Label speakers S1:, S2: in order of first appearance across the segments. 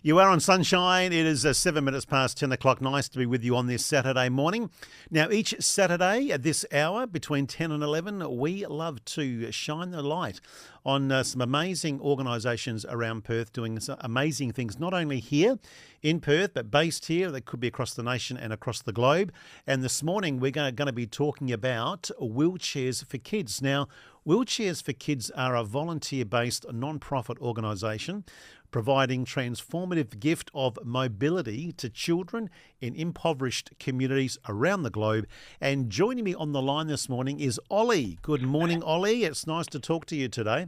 S1: You are on Sunshine. It is 7 minutes past 10 o'clock. Nice to be with you on this Saturday morning. Now, each Saturday at this hour, between 10 and 11, we love to shine the light on some amazing organisations around Perth doing some amazing things, not only here in Perth, but based here. That could be across the nation and across the globe. And this morning, we're going to be talking about Wheelchairs for Kids. Now, Wheelchairs for Kids are a volunteer-based non-profit organisation providing transformative gift of mobility to children in impoverished communities around the globe. And joining me on the line this morning is Olly. Good morning, Olly. It's nice to talk to you today.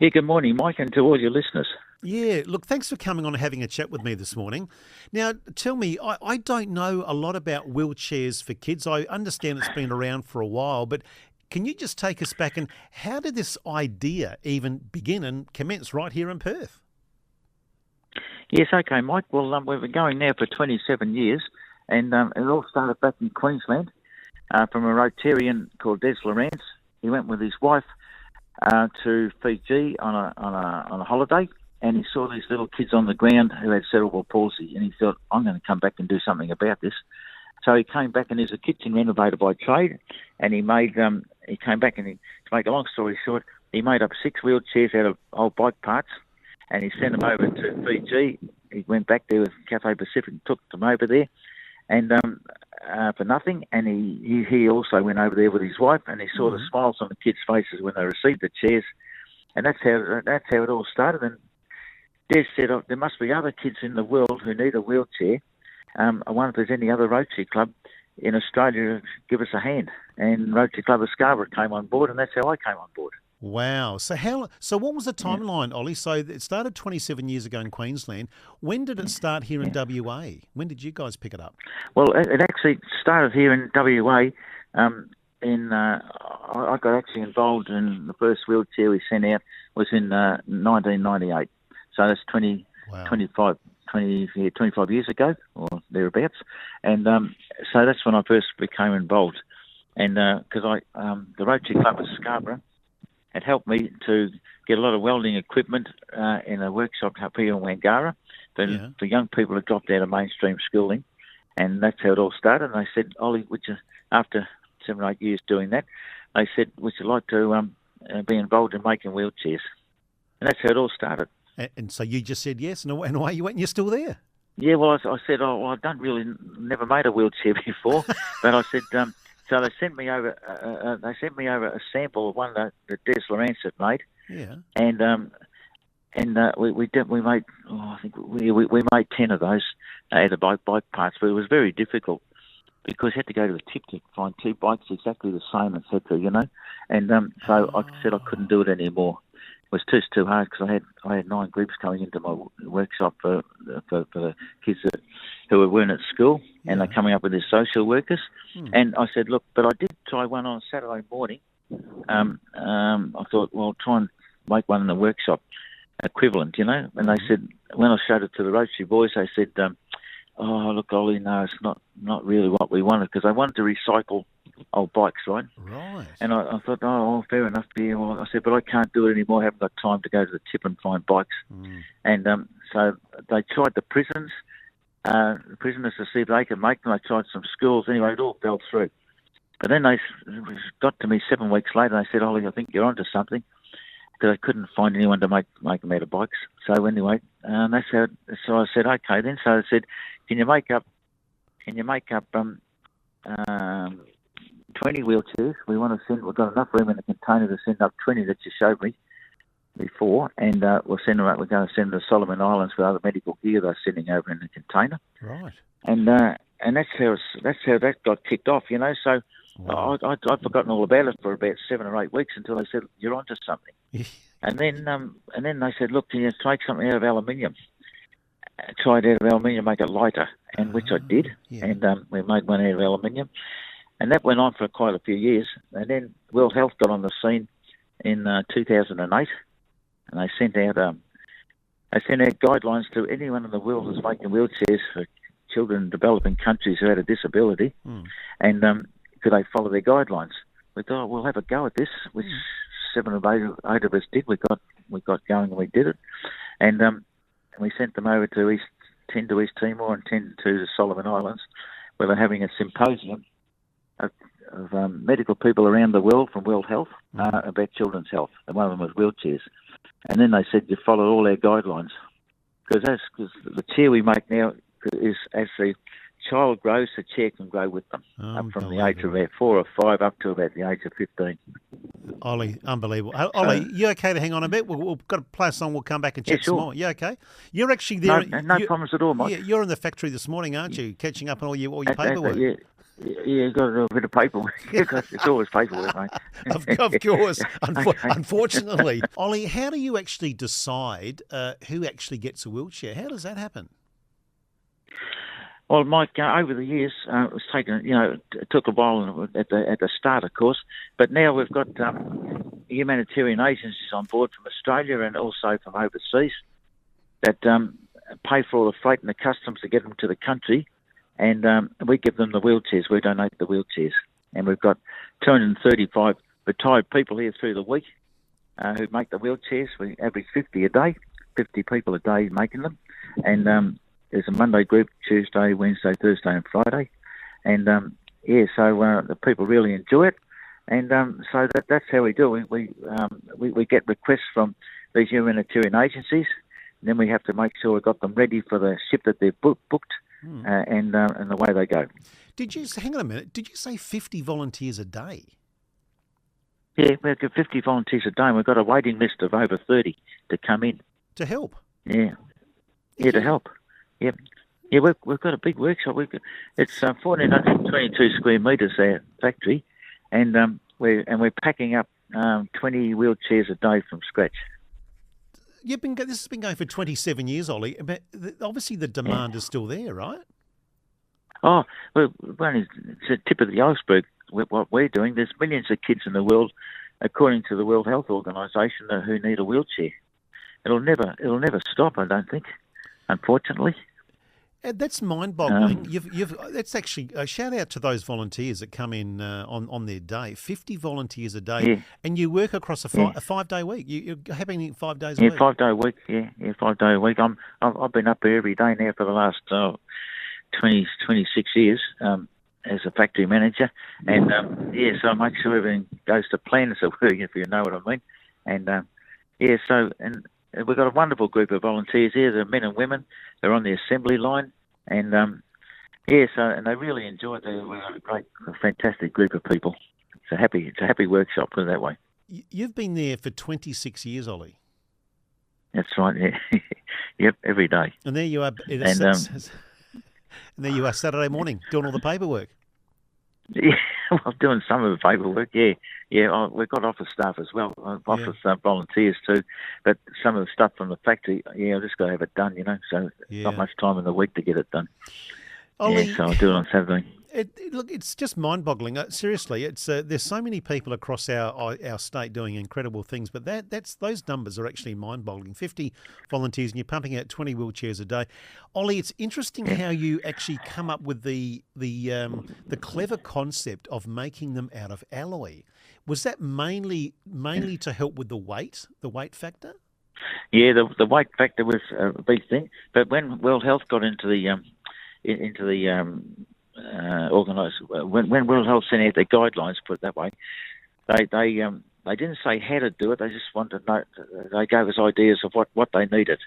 S2: Yeah, good morning, Mike, and to all your listeners.
S1: Yeah, look, thanks for coming on and having a chat with me this morning. Now, tell me, I don't know a lot about Wheelchairs for Kids. I understand it's been around for a while, but can you just take us back and how did this idea even begin and commence right here in Perth?
S2: Yes, okay, Mike. Well, we've been going now for 27 years, and it all started back in Queensland from a Rotarian called Des Lawrence. He went with his wife to Fiji on a holiday, and he saw these little kids on the ground who had cerebral palsy, and he thought, I'm going to come back and do something about this. So he came back, and there's a kitchen renovator by trade, and he came back and to make a long story short, he made up 6 wheelchairs out of old bike parts, and he sent them over to Fiji. He went back there with Cafe Pacific and took them over there, and for nothing. And he also went over there with his wife, and he saw the smiles on the kids' faces when they received the chairs, and that's how it all started. And Des said, there must be other kids in the world who need a wheelchair. I wonder if there's any other Rotary Club in Australia to give us a hand. And Rotary Club of Scarborough came on board, and that's how I came on board.
S1: Wow. So what was the timeline, Olly? So it started 27 years ago in Queensland. When did it start here in WA? When did you guys pick it up?
S2: Well, it actually started here in WA. I got actually involved in the first wheelchair we sent out was in 1998. So that's 25 years ago or thereabouts. And so that's when I first became involved. And because the Rotary Club of Scarborough had helped me to get a lot of welding equipment in a workshop up here in Wangara for young people who dropped out of mainstream schooling. And that's how it all started. And they said, Olly, after 7 or 8 years doing that, they said, would you like to be involved in making wheelchairs? And that's how it all started.
S1: And so you just said yes, and away you went, and you're still there.
S2: Yeah, well, I said, never made a wheelchair before, but I said, so they sent me over a sample of one that Des Lawrence had made.
S1: Yeah.
S2: And we made, I think we made 10 of those out of bike parts, but it was very difficult because you had to go to the tip to find 2 bikes exactly the same, etc. And so I said I couldn't do it anymore. It was too hard because I had 9 groups coming into my workshop for the kids who weren't at school, and they're coming up with their social workers. And I said, look, but I did try one on Saturday morning. I thought, well, try and make one in the workshop equivalent, And they said, when I showed it to the Rotary boys, they said, oh, look, Olly, no, it's not really what we wanted, because they wanted to recycle old bikes, right?
S1: Right.
S2: And I thought, oh, fair enough. Yeah, well, I said, but I can't do it anymore. I haven't got time to go to the tip and find bikes. And so they tried the prisoners to see if they could make them. They tried some schools. Anyway, it all fell through. But then they got to me 7 weeks later, and they said, Olly, I think you're onto something, because I couldn't find anyone to make them out of bikes. So anyway, that's how. So I said, okay then. So I said, can you make up 20 wheelchairs? We've got enough room in the container to send up 20 that you showed me before, and we'll send them up. We're going to send them to Solomon Islands for other medical gear they're sending over in the container.
S1: Right.
S2: And that's how that got kicked off, So I'd forgotten all about it for about 7 or 8 weeks until they said, you're onto something. And then they said, look, can you take something out of aluminium? Tried out of aluminium, make it lighter, and which I did. Yeah. And we made one out of aluminium. And that went on for quite a few years. And then World Health got on the scene in 2008, and they sent out guidelines to anyone in the world who's making wheelchairs for children in developing countries who had a disability, and could they follow their guidelines? We thought, we'll have a go at this, which 7 or 8 of us did. We got going and we did it, and and we sent them over to 10 to East Timor and 10 to the Solomon Islands, where they're having a symposium of medical people around the world from World Health about children's health. And one of them was wheelchairs. And then they said you follow all our guidelines. Because the chair we make now is as the child grows, the chair can grow with them, up from the age of about 4 or 5 up to about the age of 15.
S1: Ollie, unbelievable. Ollie, you okay to hang on a bit? We've got to play a song. We'll come back and chat some more. You okay? You're actually there.
S2: No problems at all, Mike.
S1: You're in the factory this morning, aren't you? Catching up on all your paperwork.
S2: Yeah, got a bit of paperwork. It's always paperwork, mate.
S1: Of course, unfortunately. Ollie, how do you actually decide who actually gets a wheelchair? How does that happen?
S2: Well, Mike, over the years, it was taken. It took a while at the start, of course, but now we've got humanitarian agencies on board from Australia and also from overseas that pay for all the freight and the customs to get them to the country, and we give them the wheelchairs. We donate the wheelchairs, and we've got 235 retired people here through the week who make the wheelchairs. We average 50 a day, 50 people a day making them, and there's a Monday group, Tuesday, Wednesday, Thursday and Friday. And, so the people really enjoy it. And so that's how we do it. We get requests from these humanitarian agencies, and then we have to make sure we've got them ready for the ship that they've booked and the way they go.
S1: Hang on a minute, did you say 50 volunteers a day?
S2: Yeah, we've got 50 volunteers a day, and we've got a waiting list of over 30 to come in.
S1: To help?
S2: Yeah, to help. Yep. Yeah, we've got a big workshop. It's 1,422 square metres, our factory, and we're packing up 20 wheelchairs a day from scratch.
S1: This has been going for 27 years, Ollie. But obviously the demand is still there, right?
S2: Oh, well, it's the tip of the iceberg. What we're doing, there's millions of kids in the world, according to the World Health Organization, who need a wheelchair. It'll never stop, I don't think, unfortunately.
S1: That's mind-boggling. That's actually a shout out to those volunteers that come in on their day. 50 volunteers a day, and you work across a 5-day week. You're having 5 days a week.
S2: 5 day a week. Yeah, 5 day a week. I've been up here every day now for the last 26 years as a factory manager, and so I make sure everything goes to plan, as it were, if you know what I mean. And and we've got a wonderful group of volunteers here. They're men and women. They're on the assembly line, and and they really enjoy it. We're a fantastic group of people. It's a happy workshop, put it that way.
S1: You've been there for 26 years, Ollie.
S2: That's right. Yeah. Yep, every day.
S1: And there you are. And there you are Saturday morning doing all the paperwork.
S2: Yeah, I'm doing some of the paperwork. Yeah. We've got office staff as well, office volunteers too. But some of the stuff from the factory, I've just got to have it done, So not much time in the week to get it done.
S1: Ollie,
S2: so I'll do it on Saturday.
S1: Look, it's just mind-boggling. Seriously, it's there's so many people across our state doing incredible things, but those numbers are actually mind-boggling. 50 volunteers, and you're pumping out 20 wheelchairs a day. Ollie, it's interesting how you actually come up with the clever concept of making them out of alloy. Was that mainly to help with the weight factor? Yeah,
S2: the weight factor was a big thing. But when World Health got into the organised, when World Health sent out their guidelines, put it that way, they didn't say how to do it. They just wanted to know. They gave us ideas of what they needed,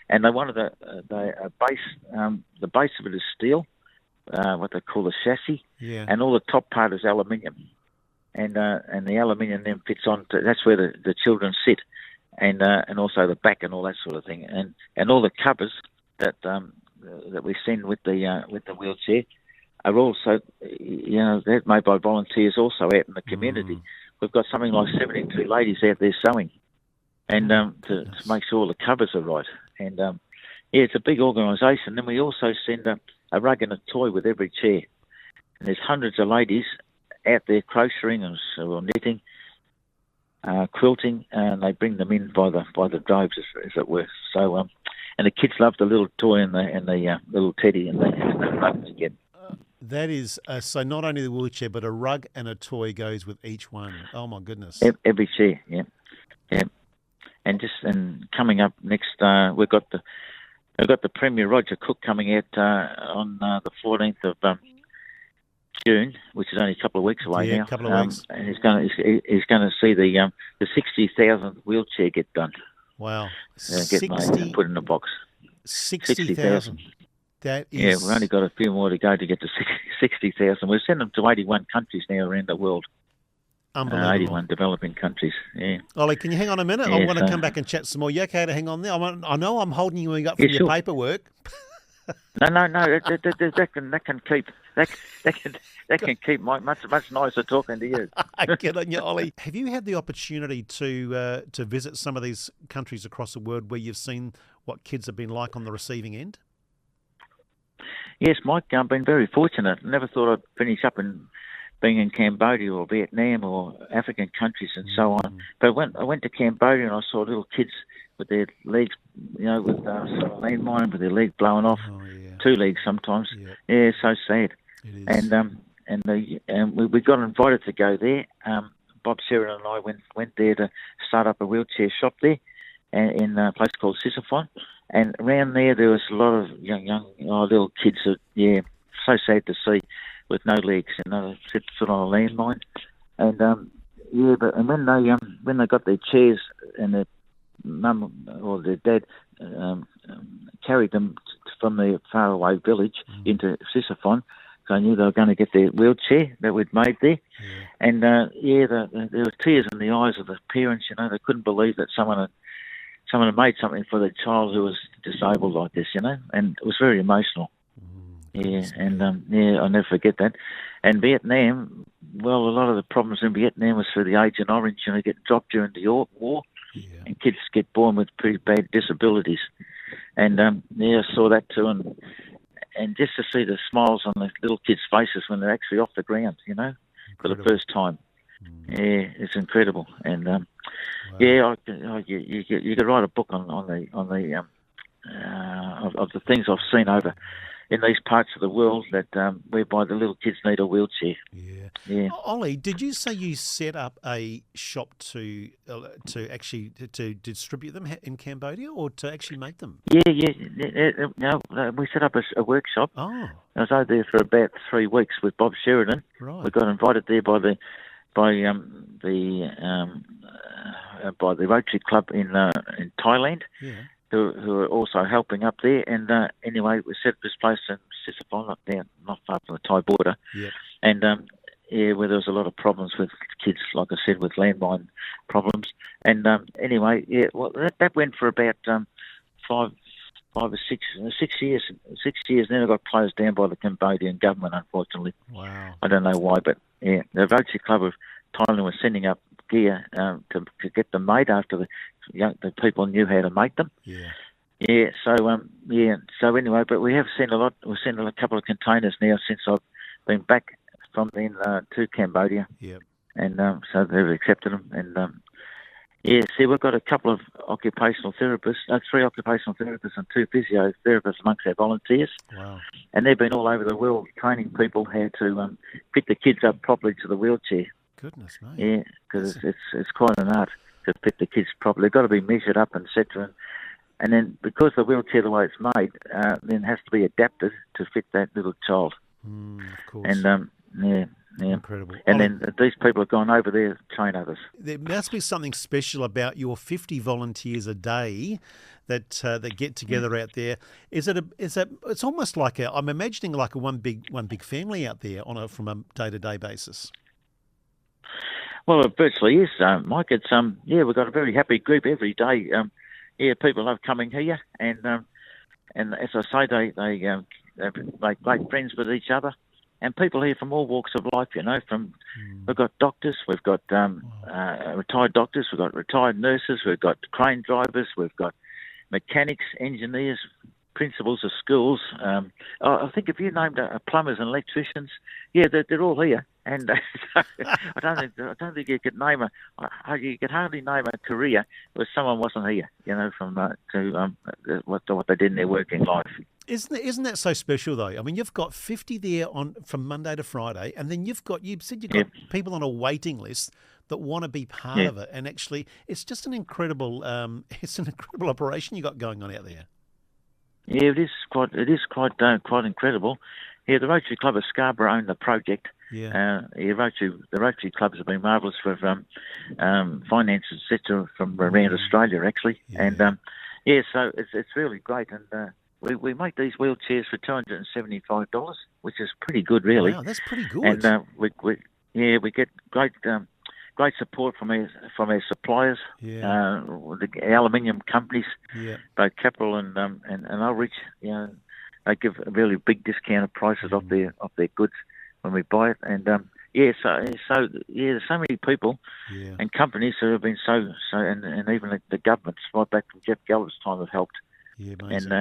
S2: and they wanted the base of it is steel, what they call the chassis, and all the top part is aluminium, and the aluminium then fits on. That's where the children sit, and also the back and all that sort of thing, and all the covers that we send with the wheelchair are also, they're made by volunteers also out in the community. We've got something like 72 ladies out there sewing, and to make sure all the covers are right. And it's a big organisation. Then we also send a rug and a toy with every chair. And there's hundreds of ladies out there crocheting or knitting, quilting, and they bring them in by the droves, as it were. So and the kids love the little toy and the little teddy and the rug to get.
S1: That is, so not only the wheelchair, but a rug and a toy goes with each one. Oh, my goodness.
S2: Every chair, yeah. And coming up next, we've got I've got the Premier Roger Cook coming out on the 14th of June, which is only a couple of weeks away now.
S1: A couple of weeks.
S2: And he's going to see the 60,000th wheelchair get done.
S1: Wow.
S2: Get made and put in a box.
S1: 60,000. That is...
S2: Yeah, we've only got a few more to go to get to 60,000. We've sent them to 81 countries now around the world.
S1: Unbelievable.
S2: 81 developing countries, yeah.
S1: Ollie, can you hang on a minute?
S2: Yeah,
S1: I want to come back and chat some more. You okay to hang on there? I know I'm holding you up from your
S2: sure.
S1: paperwork.
S2: No. That can keep much nicer talking to you.
S1: Get on you, Ollie. Have you had the opportunity to visit some of these countries across the world where you've seen what kids have been like on the receiving end?
S2: Yes, Mike. I've been very fortunate. Never thought I'd finish up being in Cambodia or Vietnam or African countries and so on. But I went to Cambodia and I saw little kids with their legs, with landmine with their leg blown off, 2 legs sometimes. Yeah, so sad.
S1: It is.
S2: And we got invited to go there. Bob Sheridan and I went there to start up a wheelchair shop there, in a place called Sisyphon. And around there was a lot of young little kids that, so sad to see, with no legs, sit on a landmine. And when they got their chairs and their mum or their dad carried them from the faraway village into Sisyphon, so I knew they were going to get their wheelchair that we'd made there. And there were tears in the eyes of the parents. They couldn't believe that someone had made something for their child who was disabled like this. And it was very emotional. I'll never forget that. And Vietnam, well, a lot of the problems in Vietnam was through the Agent Orange, getting dropped during the war, and kids get born with pretty bad disabilities. And I saw that too, and just to see the smiles on the little kids' faces when they're actually off the ground, for the first time. Yeah, it's incredible. And wow. You could write a book on the things I've seen over in these parts of the world that whereby the little kids need a wheelchair. Yeah.
S1: Ollie, did you say you set up a shop to actually to distribute them in Cambodia, or to actually make them?
S2: Yeah. No, we set up a workshop.
S1: Oh.
S2: I was over there for about 3 weeks with Bob Sheridan.
S1: Right.
S2: We got invited there by the Rotary Club in Thailand.
S1: Yeah.
S2: Who are also helping up there. And anyway, we set this place in Sisyphon, up there, not far from the Thai border.
S1: Yeah.
S2: And where there was a lot of problems with kids, like I said, with landmine problems. And anyway, that went for about 5 or 6 years. 6 years, and then it got closed down by the Cambodian government, unfortunately.
S1: Wow.
S2: I don't know why, but the Rotary Club of Thailand was sending up gear to get them made after the people knew how to make them. Yeah. So anyway, but we have sent a lot. We've sent a couple of containers now since I've been back from then to Cambodia.
S1: Yeah.
S2: And so they've accepted them. And we've got a couple of occupational therapists, 3 occupational therapists and 2 physiotherapists amongst our volunteers.
S1: Wow.
S2: And they've been all over the world training people how to pick the kids up properly to the wheelchair.
S1: Goodness me.
S2: Yeah, because it's quite an art to fit the kids properly. They've got to be measured up, etc. And then because the wheelchair, the way it's made, then has to be adapted to fit that little child.
S1: Of course.
S2: And
S1: incredible.
S2: And then these people have gone over there to train others.
S1: There must be something special about your 50 volunteers a day that get together out there. Is it? It's almost like I'm imagining like a one big family out there from a day-to-day basis.
S2: Well, it virtually is, Mike. It's we've got a very happy group every day. People love coming here, and as I say, they make great friends with each other, and people here from all walks of life. We've got doctors, we've got retired doctors, we've got retired nurses, we've got crane drivers, we've got mechanics, engineers, principals of schools. I think if you named plumbers and electricians, they're all here. And I don't think you could name you could hardly name a career where someone wasn't here. From what they did in their working life.
S1: Isn't that so special though? I mean, you've got 50 there from Monday to Friday, and then you said you've got people on a waiting list that want to be part of it. And actually, it's just an incredible operation you got going on out there.
S2: Yeah, it is quite incredible. Yeah, the Rotary Club of Scarborough own the project.
S1: Yeah.
S2: The Rotary clubs have been marvellous for finances, etc., from around Australia actually,
S1: Yeah.
S2: and so it's really great, and we make these wheelchairs for $275, which is pretty good, really.
S1: Wow, that's pretty good.
S2: And we get great support from our suppliers,
S1: Yeah.
S2: the aluminium companies,
S1: Yeah.
S2: both Capital and Ulrich. They give really big discounted prices off their goods when we buy it, and there's so many people
S1: Yeah.
S2: and companies who have been and even the governments right back from Jeff Gallo's time have helped,
S1: Yeah, amazing.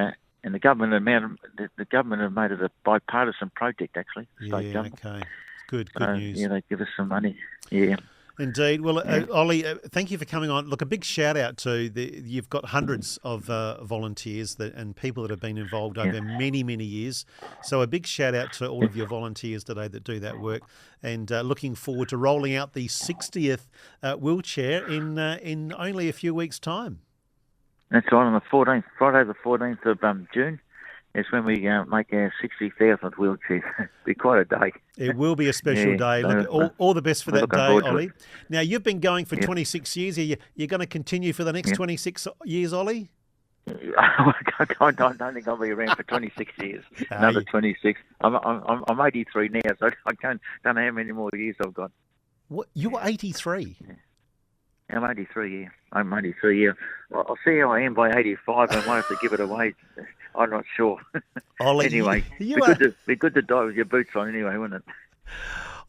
S2: and the government have made it a bipartisan project actually. State government.
S1: Okay. Good news.
S2: Yeah, they give us some money. Yeah.
S1: Indeed. Well, Ollie, thank you for coming on. Look, a big shout out to you've got hundreds of volunteers and people that have been involved over many, many years. So a big shout out to all of your volunteers today that do that work, and looking forward to rolling out the 60th wheelchair in only a few weeks' time.
S2: That's right, on the 14th, Friday the 14th of June. It's when we make our 60,000th wheelchair. It'll be quite a day.
S1: It will be a special day. Look, all the best for that day, Ollie. Now, you've been going for 26 years. You're going to continue for the next 26 years, Ollie?
S2: I don't think I'll be around for 26 years. Another 26. I'm 83 now, so I don't know how many more years I've got.
S1: What? You're 83?
S2: Yeah. I'm 83, yeah. I'm 83, yeah. I'll see how I am by 85. I might have to give it away. I'm not sure.
S1: Ollie,
S2: anyway, be good to die with your boots on anyway, wouldn't it?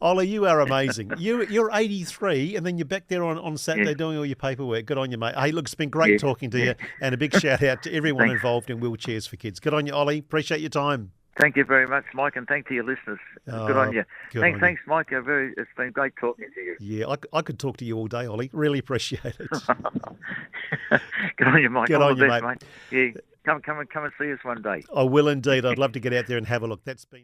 S1: Ollie, you are amazing. You're 83, and then you're back there on Saturday doing all your paperwork. Good on you, mate. Hey, look, it's been great talking to you, and a big shout out to everyone involved in Wheelchairs for Kids. Good on you, Ollie. Appreciate your time.
S2: Thank you very much, Mike, and thank to your listeners. Good on you. Thanks, Mike. It's been great talking to you.
S1: Yeah, I could talk to you all day, Ollie. Really appreciate it.
S2: Good on you, Mike.
S1: Good on you, mate.
S2: Yeah, come and see us one day.
S1: I will indeed. I'd love to get out there and have a look. That's been...